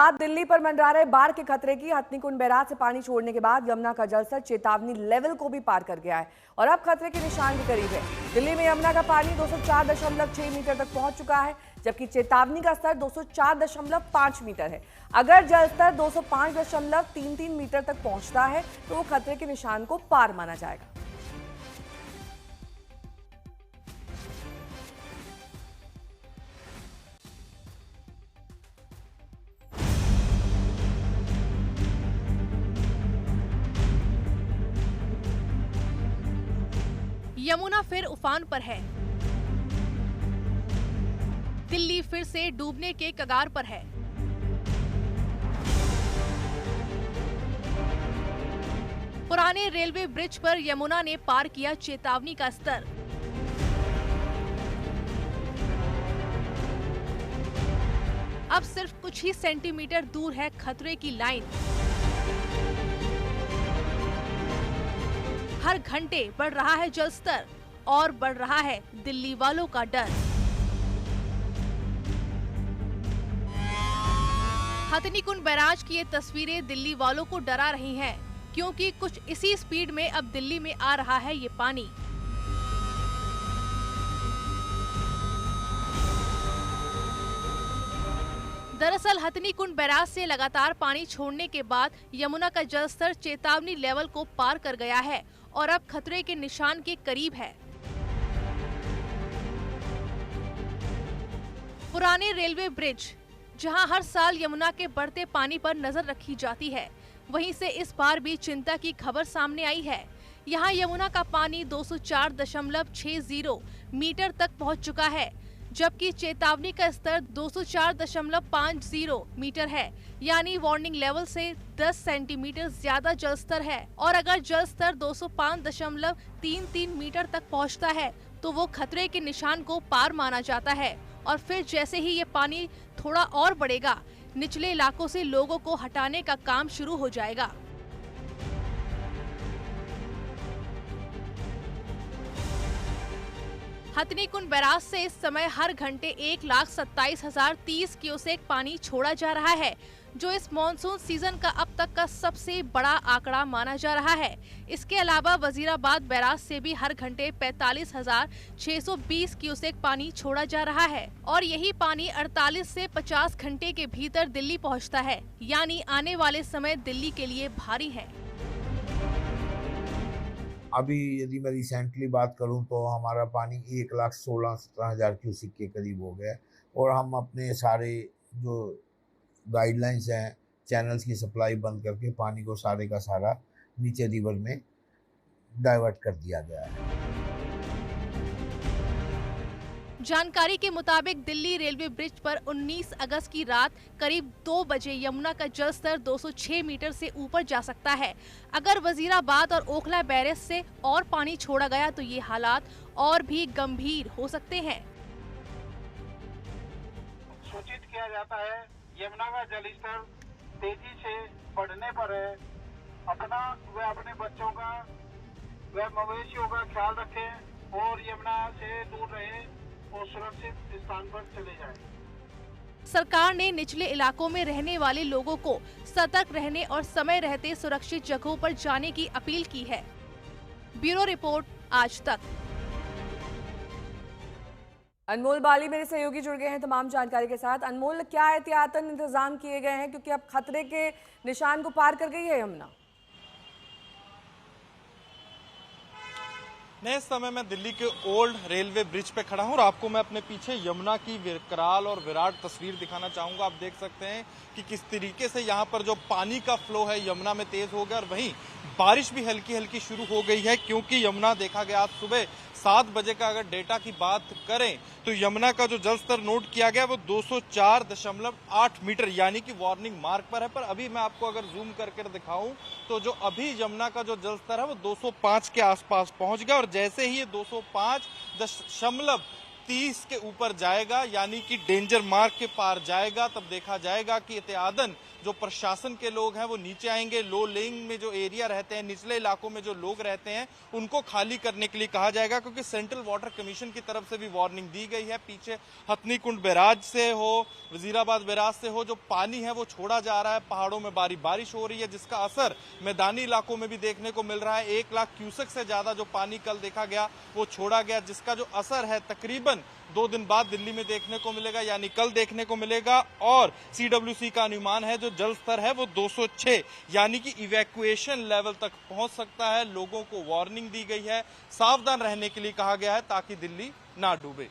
बाद दिल्ली पर मंडरा रहे बाढ़ के खतरे की। हथनीकुंड बैराज से पानी छोड़ने के बाद यमुना का जलस्तर चेतावनी लेवल को भी पार कर गया है और अब खतरे के निशान के करीब है। दिल्ली में यमुना का पानी 204.6 मीटर तक पहुंच चुका है, जबकि चेतावनी का स्तर 204.5 मीटर है। अगर जलस्तर 205.33 मीटर तक पहुंचता है तो वो खतरे के निशान को पार माना जाएगा। यमुना फिर उफान पर है। दिल्ली फिर से डूबने के कगार पर है। पुराने रेलवे ब्रिज पर यमुना ने पार किया चेतावनी का स्तर। अब सिर्फ कुछ ही सेंटीमीटर दूर है खतरे की लाइन। हर घंटे बढ़ रहा है जलस्तर और बढ़ रहा है दिल्ली वालों का डर। हथनीकुंड बैराज की ये तस्वीरें दिल्ली वालों को डरा रही हैं, क्योंकि कुछ इसी स्पीड में अब दिल्ली में आ रहा है ये पानी। दरअसल हथनीकुंड बैराज से लगातार पानी छोड़ने के बाद यमुना का जलस्तर चेतावनी लेवल को पार कर गया है और अब खतरे के निशान के करीब है। पुराने रेलवे ब्रिज, जहां हर साल यमुना के बढ़ते पानी पर नजर रखी जाती है, वहीं से इस बार भी चिंता की खबर सामने आई है। यहां यमुना का पानी 204.60 मीटर तक पहुंच चुका है, जबकि चेतावनी का स्तर 204.50 मीटर है, यानी वार्निंग लेवल से 10 सेंटीमीटर ज्यादा जलस्तर है। और अगर जलस्तर 205.33 मीटर तक पहुंचता है तो वो खतरे के निशान को पार माना जाता है और फिर जैसे ही ये पानी थोड़ा और बढ़ेगा, निचले इलाकों से लोगों को हटाने का काम शुरू हो जाएगा। हथनीकुंड बैराज से इस समय हर घंटे 1,27,030 क्यूसेक पानी छोड़ा जा रहा है, जो इस मॉनसून सीजन का अब तक का सबसे बड़ा आंकड़ा माना जा रहा है। इसके अलावा वजीराबाद बैराज से भी हर घंटे 45,620 क्यूसेक पानी छोड़ा जा रहा है और यही पानी 48 से 50 घंटे के भीतर दिल्ली पहुंचता है, यानी आने वाले समय दिल्ली के लिए भारी है। अभी यदि मैं रिसेंटली बात करूं तो हमारा पानी 1,16,17,000 क्यूसिक के करीब हो गया है और हम अपने सारे जो गाइडलाइंस हैं, चैनल्स की सप्लाई बंद करके पानी को सारे का सारा नीचे रिवर में डाइवर्ट कर दिया गया है। जानकारी के मुताबिक दिल्ली रेलवे ब्रिज पर 19 अगस्त की रात करीब 2 बजे यमुना का जलस्तर 206 मीटर से ऊपर जा सकता है। अगर वजीराबाद और ओखला बैरेज से और पानी छोड़ा गया तो ये हालात और भी गंभीर हो सकते हैं। सूचित किया जाता है यमुना का जलस्तर तेजी से बढ़ने पर है। अपना व अपने बच्चों का व मवेशियों का ख्याल रखें और यमुना से दूर रहें और सुरक्षित स्थान पर चले जाएं। सरकार ने निचले इलाकों में रहने वाले लोगों को सतर्क रहने और समय रहते सुरक्षित जगहों पर जाने की अपील की है। ब्यूरो रिपोर्ट, आज तक। अनमोल बाली मेरे सहयोगी जुड़ गए हैं तमाम जानकारी के साथ। अनमोल, क्या एहतियातन इंतजाम किए गए हैं, क्योंकि अब खतरे के निशान को पार कर गई है यमुना? इस समय मैं दिल्ली के ओल्ड रेलवे ब्रिज पे खड़ा हूं और आपको मैं अपने पीछे यमुना की विकराल और विराट तस्वीर दिखाना चाहूंगा। आप देख सकते हैं कि किस तरीके से यहाँ पर जो पानी का फ्लो है यमुना में तेज हो गया और वहीं बारिश भी हल्की हल्की शुरू हो गई है, क्योंकि यमुना देखा गया आज सुबह 7 बजे का अगर डेटा की बात करें तो यमुना का जो जलस्तर नोट किया गया वो 204.8 मीटर यानी कि वार्निंग मार्क पर है। पर अभी मैं आपको अगर जूम करके दिखाऊं तो जो अभी यमुना का जो जलस्तर है वो 205 के आसपास पहुंच गया और जैसे ही ये 205.30 के ऊपर जाएगा यानी कि डेंजर मार्क के पार जाएगा, तब देखा जाएगा कि एहतियातन जो प्रशासन के लोग हैं वो नीचे आएंगे। लो लेइंग में जो एरिया रहते हैं, निचले इलाकों में जो लोग रहते हैं, उनको खाली करने के लिए कहा जाएगा, क्योंकि सेंट्रल वाटर कमीशन की तरफ से भी वार्निंग दी गई है। पीछे हथनी कुंड बैराज से हो, वजीराबाद बैराज से हो, जो पानी है वो छोड़ा जा रहा है। पहाड़ों में बारिश हो रही है, जिसका असर मैदानी इलाकों में भी देखने को मिल रहा है। 1 लाख क्यूसेक से ज्यादा जो पानी कल देखा गया वो छोड़ा गया, जिसका जो असर है तकरीबन 2 दिन बाद दिल्ली में देखने को मिलेगा, यानी कल देखने को मिलेगा। और सीडब्ल्यूसी का अनुमान है जो जल स्तर है वो 206 यानी कि इवैक्यूएशन लेवल तक पहुंच सकता है। लोगों को वार्निंग दी गई है, सावधान रहने के लिए कहा गया है ताकि दिल्ली ना डूबे।